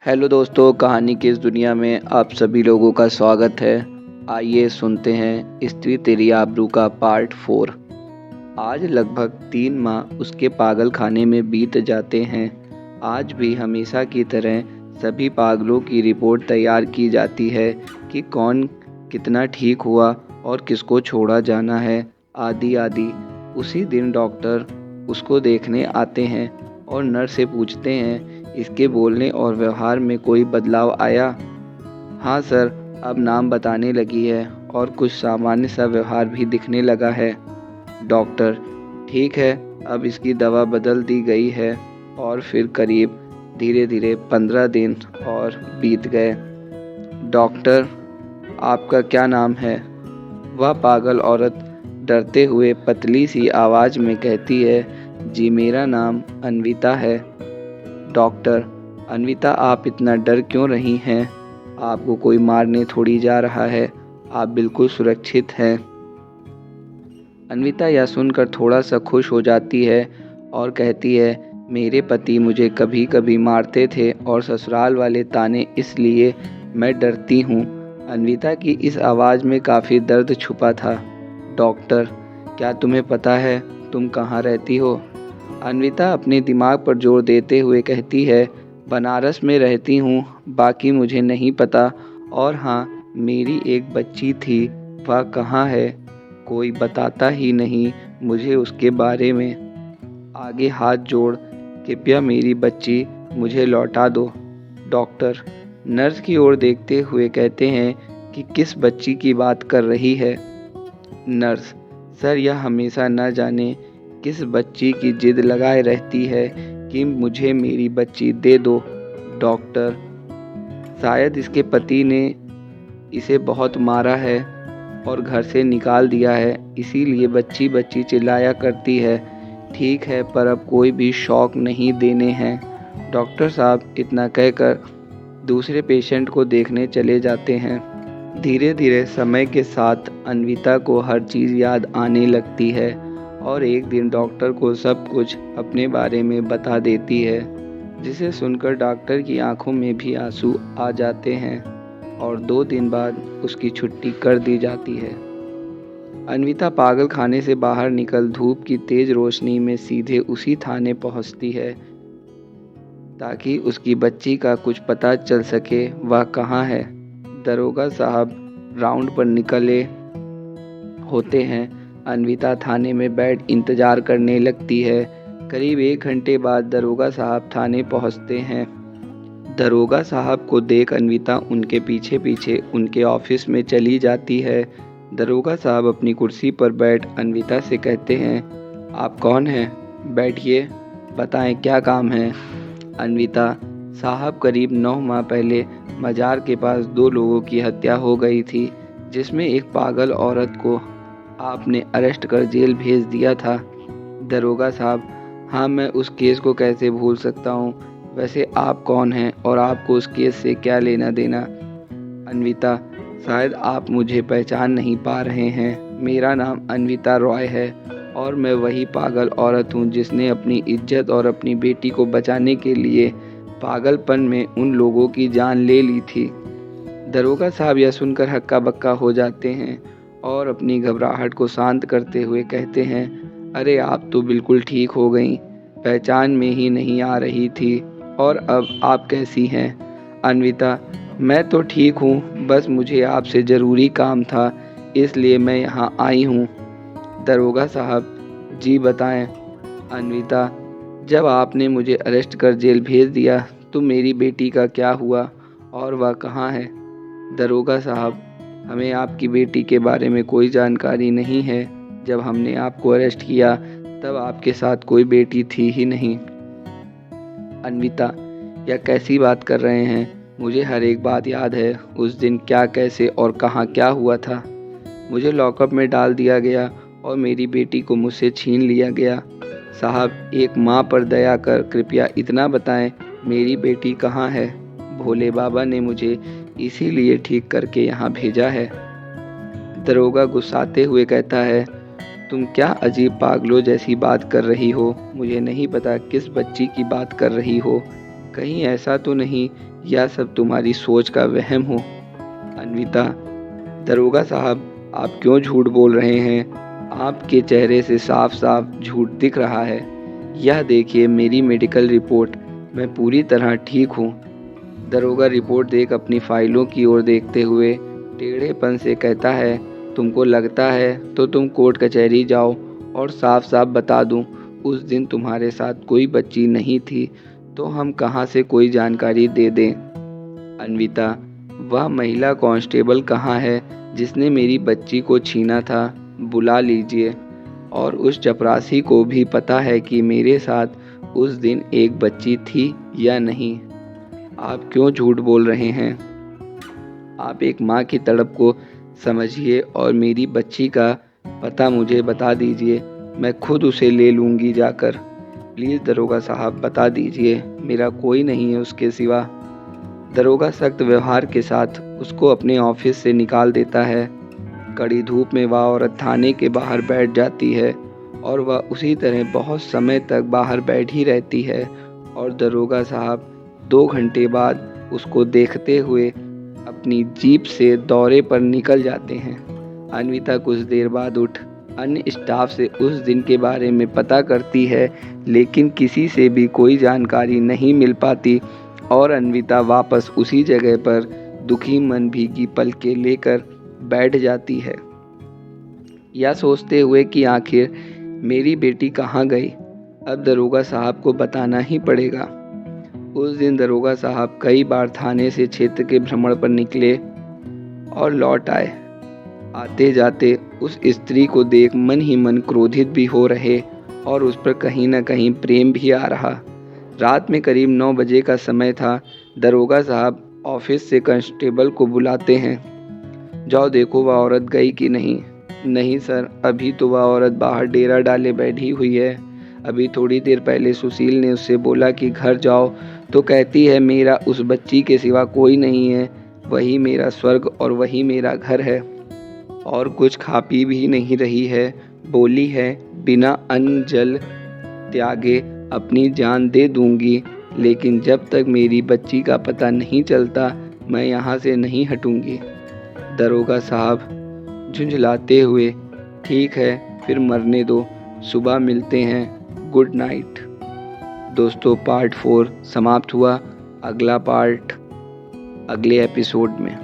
Hello दोस्तों, कहानी की इस दुनिया में आप सभी लोगों का स्वागत है। आइए सुनते हैं स्त्री तेरी आबरू का पार्ट 4। आज लगभग 3 माह उसके पागल खाने में बीत जाते हैं। आज भी हमेशा की तरह सभी पागलों की रिपोर्ट तैयार की जाती है कि कौन कितना ठीक हुआ और किसको छोड़ा जाना है, आदि आदि। उसी दिन डॉक्टर उसको देखने आते हैं और नर्स से पूछते हैं, इसके बोलने और व्यवहार में कोई बदलाव आया? हाँ सर, अब नाम बताने लगी है और कुछ सामान्य सा व्यवहार भी दिखने लगा है। डॉक्टर, ठीक है, अब इसकी दवा बदल दी गई है। और फिर करीब धीरे धीरे 15 दिन और बीत गए। डॉक्टर, आपका क्या नाम है? वह पागल औरत डरते हुए पतली सी आवाज़ में कहती है, जी मेरा नाम अन्विता है। डॉक्टर, अन्विता, आप इतना डर क्यों रही हैं? आपको कोई मारने थोड़ी जा रहा है, आप बिल्कुल सुरक्षित हैं। अन्विता यह सुनकर थोड़ा सा खुश हो जाती है और कहती है, मेरे पति मुझे कभी कभी मारते थे और ससुराल वाले ताने, इसलिए मैं डरती हूँ। अन्विता की इस आवाज़ में काफ़ी दर्द छुपा था। डॉक्टर, क्या तुम्हें पता है तुम कहाँ रहती हो? अन्विता अपने दिमाग पर जोर देते हुए कहती है, बनारस में रहती हूँ, बाकी मुझे नहीं पता। और हाँ, मेरी एक बच्ची थी, वह कहाँ है? कोई बताता ही नहीं मुझे उसके बारे में। आगे हाथ जोड़, कृपया मेरी बच्ची मुझे लौटा दो। डॉक्टर नर्स की ओर देखते हुए कहते हैं कि किस बच्ची की बात कर रही है? नर्स, सर यह हमेशा न जाने किस बच्ची की जिद लगाए रहती है कि मुझे मेरी बच्ची दे दो। डॉक्टर, शायद इसके पति ने इसे बहुत मारा है और घर से निकाल दिया है, इसीलिए बच्ची बच्ची चिल्लाया करती है। ठीक है, पर अब कोई भी शौक नहीं देने हैं। डॉक्टर साहब इतना कहकर दूसरे पेशेंट को देखने चले जाते हैं। धीरे धीरे समय के साथ अन्विता को हर चीज़ याद आने लगती है और एक दिन डॉक्टर को सब कुछ अपने बारे में बता देती है, जिसे सुनकर डॉक्टर की आंखों में भी आंसू आ जाते हैं और 2 दिन बाद उसकी छुट्टी कर दी जाती है। अन्विता पागल खाने से बाहर निकल धूप की तेज रोशनी में सीधे उसी थाने पहुंचती है ताकि उसकी बच्ची का कुछ पता चल सके, वह कहाँ है। दरोगा साहब राउंड पर निकले होते हैं। अन्विता थाने में बैठ इंतजार करने लगती है। करीब 1 घंटे बाद दरोगा साहब थाने पहुंचते हैं। दरोगा साहब को देख अन्विता उनके पीछे पीछे उनके ऑफिस में चली जाती है। दरोगा साहब अपनी कुर्सी पर बैठ अन्विता से कहते हैं, आप कौन हैं? बैठिए, बताएं क्या काम है? अन्विता साहब, करीब 9 माह पहले मजार के पास 2 लोगों की हत्या हो गई थी, जिसमें एक पागल औरत को आपने अरेस्ट कर जेल भेज दिया था। दरोगा साहब, हाँ, मैं उस केस को कैसे भूल सकता हूँ। वैसे आप कौन हैं और आपको उस केस से क्या लेना देना? अन्विता, शायद आप मुझे पहचान नहीं पा रहे हैं। मेरा नाम अन्विता रॉय है और मैं वही पागल औरत हूँ जिसने अपनी इज्जत और अपनी बेटी को बचाने के लिए पागलपन में उन लोगों की जान ले ली थी। दरोगा साहब यह सुनकर हक्का बक्का हो जाते हैं और अपनी घबराहट को शांत करते हुए कहते हैं, अरे आप तो बिल्कुल ठीक हो गई, पहचान में ही नहीं आ रही थी। और अब आप कैसी हैं? अन्विता, मैं तो ठीक हूँ, बस मुझे आपसे ज़रूरी काम था, इसलिए मैं यहाँ आई हूँ। दरोगा साहब, जी बताएं। अन्विता, जब आपने मुझे अरेस्ट कर जेल भेज दिया तो मेरी बेटी का क्या हुआ और वह कहाँ है? दरोगा साहब, हमें आपकी बेटी के बारे में कोई जानकारी नहीं है। जब हमने आपको अरेस्ट किया तब आपके साथ कोई बेटी थी ही नहीं। अन्विता, यह कैसी बात कर रहे हैं? मुझे हर एक बात याद है। उस दिन क्या, कैसे और कहाँ क्या हुआ था। मुझे लॉकअप में डाल दिया गया और मेरी बेटी को मुझसे छीन लिया गया। साहब, एक माँ पर दया कर कृपया इतना बताएं, मेरी बेटी कहाँ है? भोले बाबा ने मुझे इसीलिए ठीक करके यहाँ भेजा है। दरोगा गुस्साते हुए कहता है, तुम क्या अजीब पागलों जैसी बात कर रही हो? मुझे नहीं पता किस बच्ची की बात कर रही हो। कहीं ऐसा तो नहीं या सब तुम्हारी सोच का वहम हो? अन्विता: दरोगा साहब, आप क्यों झूठ बोल रहे हैं? आपके चेहरे से साफ साफ झूठ दिख रहा है। यह देखिए मेरी मेडिकल रिपोर्ट, मैं पूरी तरह ठीक हूँ। दरोगा रिपोर्ट देख अपनी फाइलों की ओर देखते हुए टेढ़ेपन से कहता है, तुमको लगता है तो तुम कोर्ट कचहरी जाओ और साफ साफ बता दूं, उस दिन तुम्हारे साथ कोई बच्ची नहीं थी तो हम कहाँ से कोई जानकारी दे दें? अन्विता: वह महिला कांस्टेबल कहाँ है जिसने मेरी बच्ची को छीना था? बुला लीजिए। और उस चपरासी को भी पता है कि मेरे साथ उस दिन एक बच्ची थी या नहीं? आप क्यों झूठ बोल रहे हैं? आप एक माँ की तड़प को समझिए और मेरी बच्ची का पता मुझे बता दीजिए, मैं खुद उसे ले लूँगी जाकर। प्लीज़ दरोगा साहब बता दीजिए, मेरा कोई नहीं है उसके सिवा। दरोगा सख्त व्यवहार के साथ उसको अपने ऑफिस से निकाल देता है। कड़ी धूप में वह औरत थाने के बाहर बैठ जाती है और वह उसी तरह बहुत समय तक बाहर बैठी रहती है और दरोगा साहब 2 घंटे बाद उसको देखते हुए अपनी जीप से दौरे पर निकल जाते हैं। अन्विता कुछ देर बाद उठ अन्य स्टाफ से उस दिन के बारे में पता करती है, लेकिन किसी से भी कोई जानकारी नहीं मिल पाती और अन्विता वापस उसी जगह पर दुखी मन भीगी पलकें लेकर बैठ जाती है, यह सोचते हुए कि आखिर मेरी बेटी कहाँ गई। अब दरोगा साहब को बताना ही पड़ेगा। उस दिन दरोगा साहब कई बार थाने से क्षेत्र के भ्रमण पर निकले और लौट आए। आते जाते उस स्त्री को देख मन ही मन क्रोधित भी हो रहे और उस पर कहीं न कहीं प्रेम भी आ रहा। रात में करीब 9 बजे का समय था। दरोगा साहब ऑफिस से कांस्टेबल को बुलाते हैं। जाओ देखो वह औरत गई कि नहीं। नहीं सर, अभी तो वह औरत बाहर डेरा डाले बैठी हुई है। अभी थोड़ी देर पहले सुशील ने उससे बोला कि घर जाओ तो कहती है मेरा उस बच्ची के सिवा कोई नहीं है, वही मेरा स्वर्ग और वही मेरा घर है, और कुछ खा पी भी नहीं रही है। बोली है बिना अन्न जल त्यागे अपनी जान दे दूंगी, लेकिन जब तक मेरी बच्ची का पता नहीं चलता मैं यहाँ से नहीं हटूंगी। दरोगा साहब झुंझलाते हुए, ठीक है फिर मरने दो, सुबह मिलते हैं, गुड नाइट। दोस्तों पार्ट 4 समाप्त हुआ। अगला पार्ट अगले एपिसोड में।